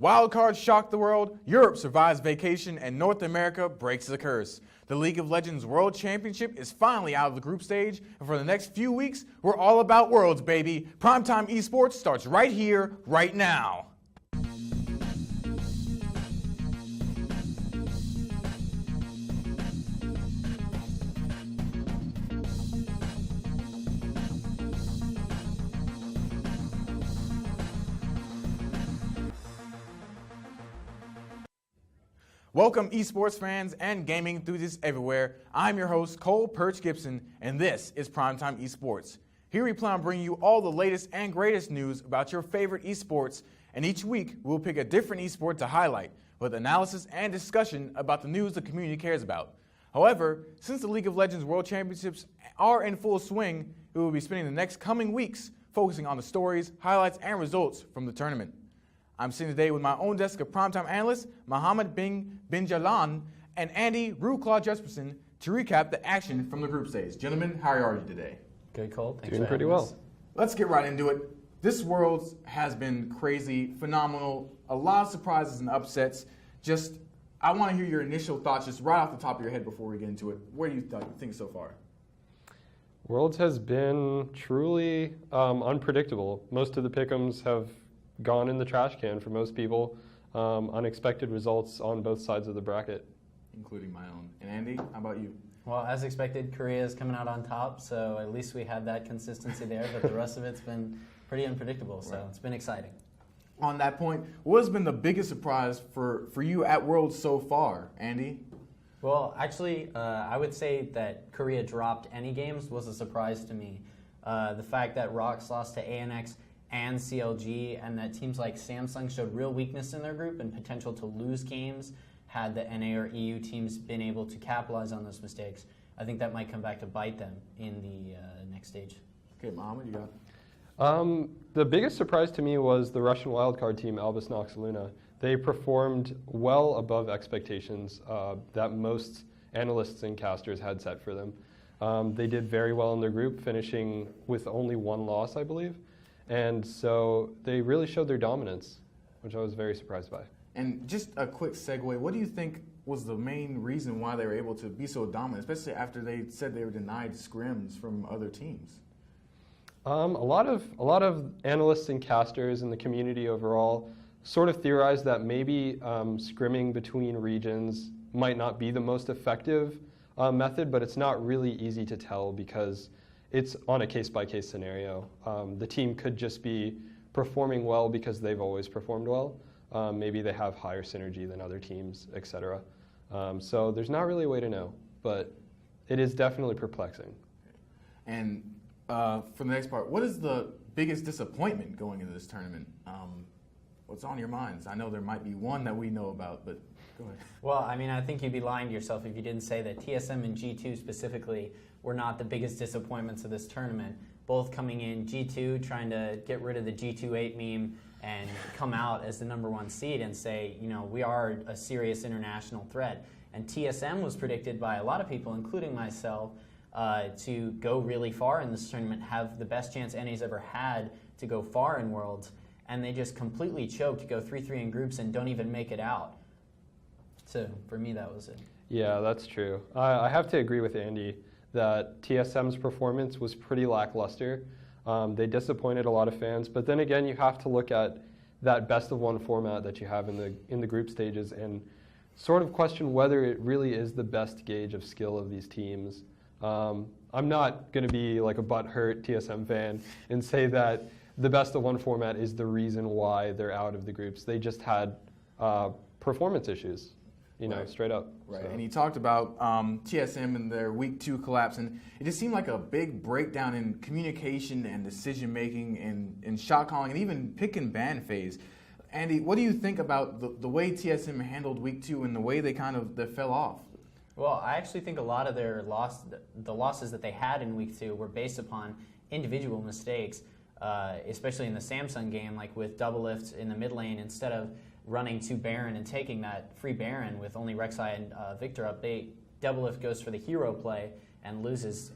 Wildcards shock the world, Europe survives vacation, and North America breaks the curse. The League of Legends World Championship is finally out of the group stage, and for the next few weeks, we're all about Worlds, baby. Primetime eSports starts right here, right now. Welcome eSports fans and gaming enthusiasts everywhere. I'm your host, Cole Perch Gibson, and this is Primetime eSports. Here we plan on bringing you all the latest and greatest news about your favorite eSports, and each week we'll pick a different eSport to highlight, with analysis and discussion about the news the community cares about. However, since the League of Legends World Championships are in full swing, we will be spending the next coming weeks focusing on the stories, highlights, and results from the tournament. I'm sitting today with my own desk of primetime analysts, Mohammed Bin Jalan and Andy Ruclaw Jesperson, to recap the action from the group stage. Gentlemen, how are you today? Good, Cole. Thanks. Doing pretty well. Let's get right into it. This Worlds has been crazy, phenomenal, a lot of surprises and upsets. I want to hear your initial thoughts just right off the top of your head before we get into it. What do you think so far? Worlds has been truly unpredictable. Most of the pick'ems have gone in the trash can for most people. Unexpected results on both sides of the bracket. Including my own. And Andy, how about you? Well, as expected, Korea is coming out on top, so at least we had that consistency there, but the rest of it's been pretty unpredictable, so It's been exciting. On that point, what has been the biggest surprise for you at Worlds so far, Andy? Well, actually, I would say that Korea dropped any games was a surprise to me. The fact that ROX lost to ANX and CLG, and that teams like Samsung showed real weakness in their group and potential to lose games had the NA or EU teams been able to capitalize on those mistakes. I think that might come back to bite them in the next stage. Okay, Mohammed, you got? The biggest surprise to me was the Russian wildcard team, Albus Nox Luna. They performed well above expectations that most analysts and casters had set for them. They did very well in their group, finishing with only one loss, I believe. And so they really showed their dominance, which I was very surprised by. And just a quick segue, what do you think was the main reason why they were able to be so dominant, especially after they said they were denied scrims from other teams? A lot of analysts and casters in the community overall sort of theorized that maybe scrimming between regions might not be the most effective method, but it's not really easy to tell because it's on a case-by-case scenario. The team could just be performing well because they've always performed well. Maybe they have higher synergy than other teams, etc. So there's not really a way to know, but it is definitely perplexing. And for the next part, what is the biggest disappointment going into this tournament? What's on your minds? I know there might be one that we know about, but go ahead. Well, I mean, I think you'd be lying to yourself if you didn't say that TSM and G2 specifically were not the biggest disappointments of this tournament. Both coming in G2, trying to get rid of the G28 meme and come out as the #1 seed and say, you know, we are a serious international threat. And TSM was predicted by a lot of people, including myself, to go really far in this tournament, have the best chance NA's ever had to go far in Worlds, and they just completely choked to go 3-3 in groups and don't even make it out. So for me, that was it. Yeah, that's true. I have to agree with Andy that TSM's performance was pretty lackluster. They disappointed a lot of fans, but then again, you have to look at that best-of-1 format that you have in the group stages and sort of question whether it really is the best gauge of skill of these teams. I'm not going to be like a butthurt TSM fan and say that the best-of-1 format is the reason why they're out of the groups. They just had performance issues. Straight up. Right, So. And he talked about TSM and their Week 2 collapse, and it just seemed like a big breakdown in communication and decision-making and shot calling and even pick and ban phase. Andy, what do you think about the way TSM handled Week 2 and the way they they fell off? Well, I actually think a lot of the losses that they had in Week 2 were based upon individual mistakes, especially in the Samsung game, like with double lifts in the mid lane instead of running to Baron and taking that free Baron with only Rek'Sai and Victor up. Double lift goes for the hero play and loses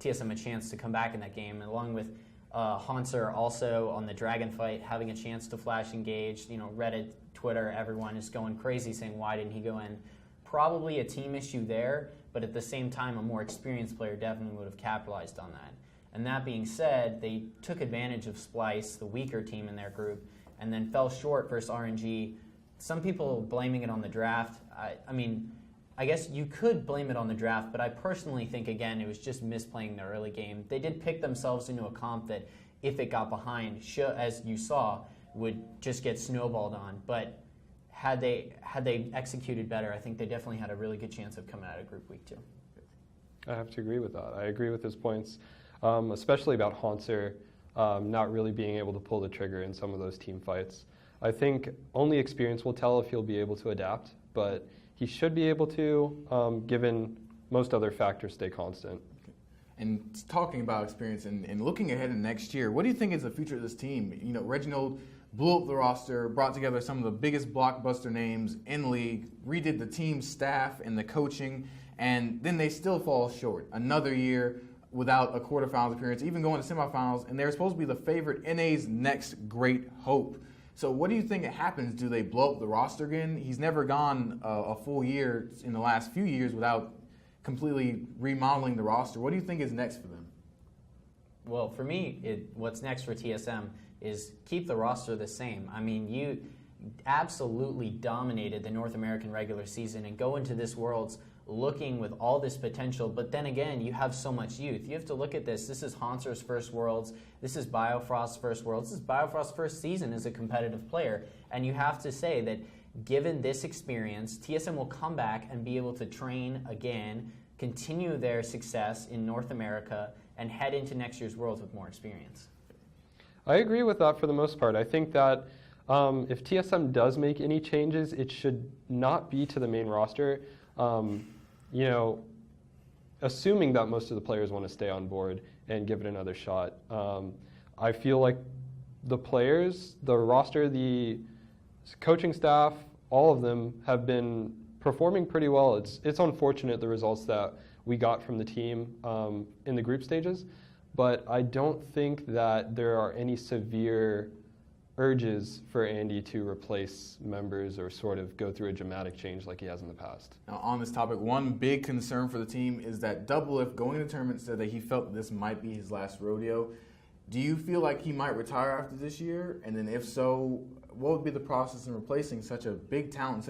TSM a chance to come back in that game, along with Hanser also on the Dragon fight having a chance to flash engage. Reddit, Twitter, everyone is going crazy saying why didn't he go in? Probably a team issue there, but at the same time a more experienced player definitely would have capitalized on that. And that being said, they took advantage of Splice, the weaker team in their group, and then fell short versus RNG. Some people blaming it on the draft. I guess you could blame it on the draft, but I personally think, again, it was just misplaying the early game. They did pick themselves into a comp that, if it got behind, as you saw, would just get snowballed on. But had they executed better, I think they definitely had a really good chance of coming out of Group Week 2. I have to agree with that. I agree with his points, especially about Hanser not really being able to pull the trigger in some of those team fights. I think only experience will tell if he'll be able to adapt, but he should be able to, given most other factors stay constant. And talking about experience and looking ahead to next year, what do you think is the future of this team? Reginald blew up the roster, brought together some of the biggest blockbuster names in the league, redid the team staff and the coaching, and then they still fall short. Another year without a quarterfinals appearance, even going to semifinals, and they're supposed to be the favorite, NA's next great hope. So what do you think happens? Do they blow up the roster again? He's never gone a full year in the last few years without completely remodeling the roster. What do you think is next for them? Well, for me, what's next for TSM is keep the roster the same. You absolutely dominated the North American regular season and go into this Worlds looking with all this potential, but then again, you have so much youth. You have to look at this. This is Hanser's first Worlds. This is Biofrost's first Worlds. This is Biofrost's first season as a competitive player. And you have to say that given this experience, TSM will come back and be able to train again, continue their success in North America, and head into next year's Worlds with more experience. I agree with that for the most part. I think that if TSM does make any changes, it should not be to the main roster. Assuming that most of the players want to stay on board and give it another shot. I feel like the players, the roster, the coaching staff, all of them have been performing pretty well. It's unfortunate the results that we got from the team in the group stages, but I don't think that there are any severe urges for Andy to replace members or sort of go through a dramatic change like he has in the past. Now, on this topic, one big concern for the team is that Doublelift going to the tournament said that he felt this might be his last rodeo. Do you feel like he might retire after this year? And then if so, what would be the process in replacing such a big talent,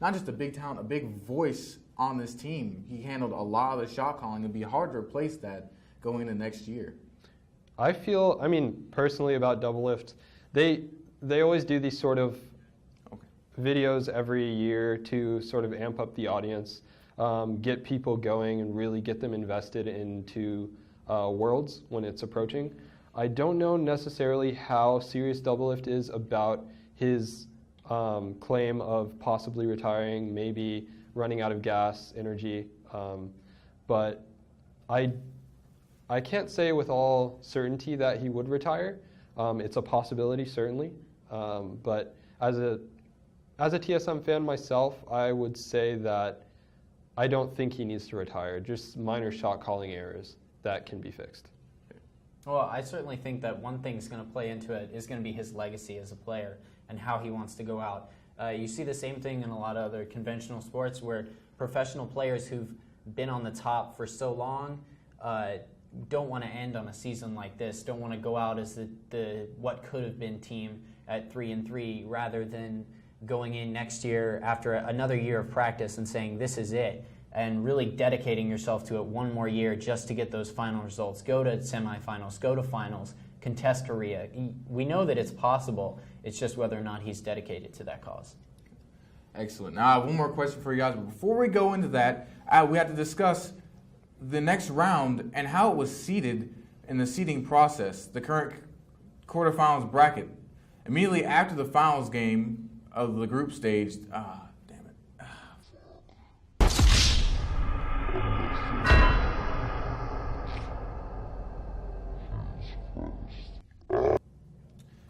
not just a big talent, a big voice on this team? He handled a lot of the shot calling. It'd be hard to replace that going into next year. Personally about Doublelift, they always do these sort of videos every year to sort of amp up the audience, get people going and really get them invested into Worlds when it's approaching. I don't know necessarily how serious Doublelift is about his claim of possibly retiring, maybe running out of gas, energy, but I can't say with all certainty that he would retire. It's a possibility, certainly. But as a TSM fan myself, I would say that I don't think he needs to retire. Just minor shot calling errors that can be fixed. Well, I certainly think that one thing that's going to play into it is going to be his legacy as a player and how he wants to go out. You see the same thing in a lot of other conventional sports where professional players who've been on the top for so long don't want to end on a season like this, don't want to go out as the what could have been team at 3-3 rather than going in next year after another year of practice and saying this is it and really dedicating yourself to it one more year just to get those final results, go to semifinals, go to finals, contest Korea. We know that it's possible. It's just whether or not he's dedicated to that cause. Excellent. Now I have one more question for you guys, but before we go into that, we have to discuss the next round and how it was seeded in the seeding process, the current quarterfinals bracket. Immediately after the finals game of the group stage,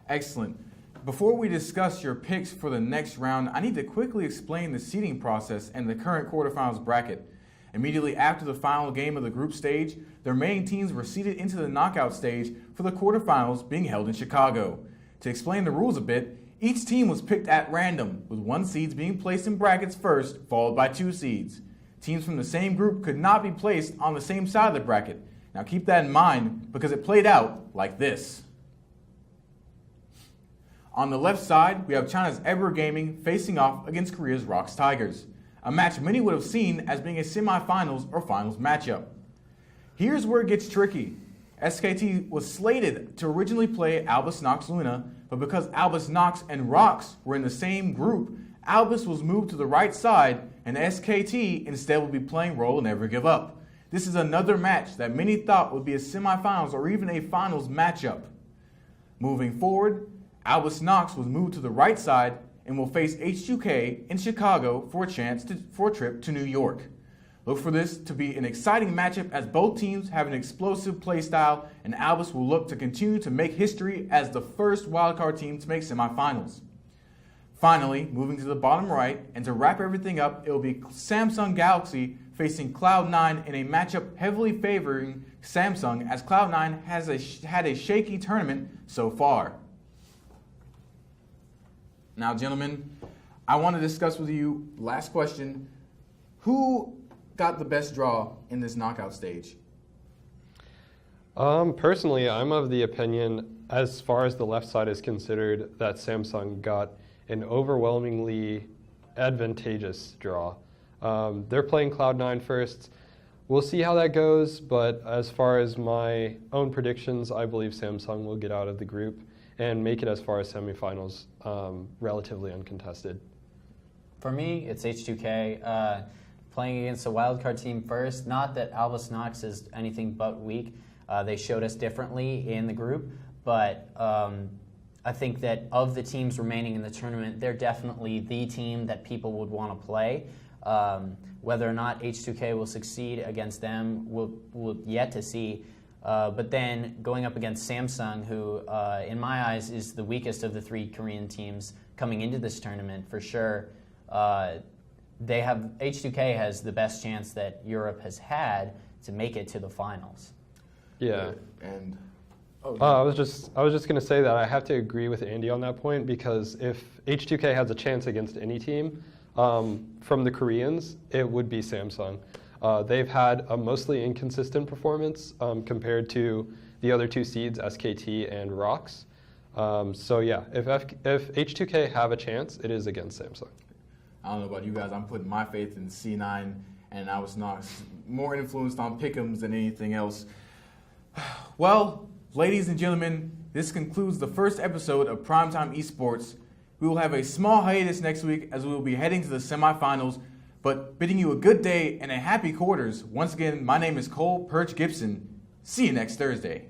Excellent. Before we discuss your picks for the next round, I need to quickly explain the seeding process and the current quarterfinals bracket. Immediately after the final game of the group stage, the remaining teams were seeded into the knockout stage for the quarterfinals being held in Chicago. To explain the rules a bit, each team was picked at random, with 1 seed being placed in brackets first, followed by 2 seeds. Teams from the same group could not be placed on the same side of the bracket. Now keep that in mind because it played out like this. On the left side, we have China's Ever Gaming facing off against Korea's ROX Tigers, a match many would have seen as being a semifinals or finals matchup. Here's where it gets tricky. SKT was slated to originally play Albus Nox Luna, but because Albus Nox and ROX were in the same group, Albus was moved to the right side and SKT instead will be playing Roll and Never Give Up. This is another match that many thought would be a semifinals or even a finals matchup. Moving forward, Albus Nox was moved to the right side and will face H2K in Chicago for a trip to New York. Look for this to be an exciting matchup as both teams have an explosive play style and Albus will look to continue to make history as the first wildcard team to make semifinals. Finally, moving to the bottom right, and to wrap everything up, it will be Samsung Galaxy facing Cloud9 in a matchup heavily favoring Samsung as Cloud9 has had a shaky tournament so far. Now, gentlemen, I want to discuss with you, last question, who got the best draw in this knockout stage? Personally, I'm of the opinion, as far as the left side is considered, that Samsung got an overwhelmingly advantageous draw. They're playing Cloud9 first. We'll see how that goes, but as far as my own predictions, I believe Samsung will get out of the group and make it as far as semifinals relatively uncontested. For me, it's H2K. Playing against a wildcard team first, not that Albus Nox is anything but weak. They showed us differently in the group, but I think that of the teams remaining in the tournament, they're definitely the team that people would want to play. Whether or not H2K will succeed against them, we'll yet to see. But then going up against Samsung, who in my eyes is the weakest of the 3 Korean teams coming into this tournament for sure, H2K has the best chance that Europe has had to make it to the finals. Yeah. And I was just going to say that I have to agree with Andy on that point because if H2K has a chance against any team from the Koreans, it would be Samsung. They've had a mostly inconsistent performance compared to the other 2 seeds, SKT and ROX. So yeah, if H2K have a chance, it is against Samsung. I don't know about you guys, I'm putting my faith in C9 and I was not more influenced on pick'ems than anything else. Well, ladies and gentlemen, this concludes the first episode of Primetime Esports. We will have a small hiatus next week as we will be heading to the semifinals, but bidding you a good day and a happy quarters. Once again, my name is Cole Perch Gibson. See you next Thursday.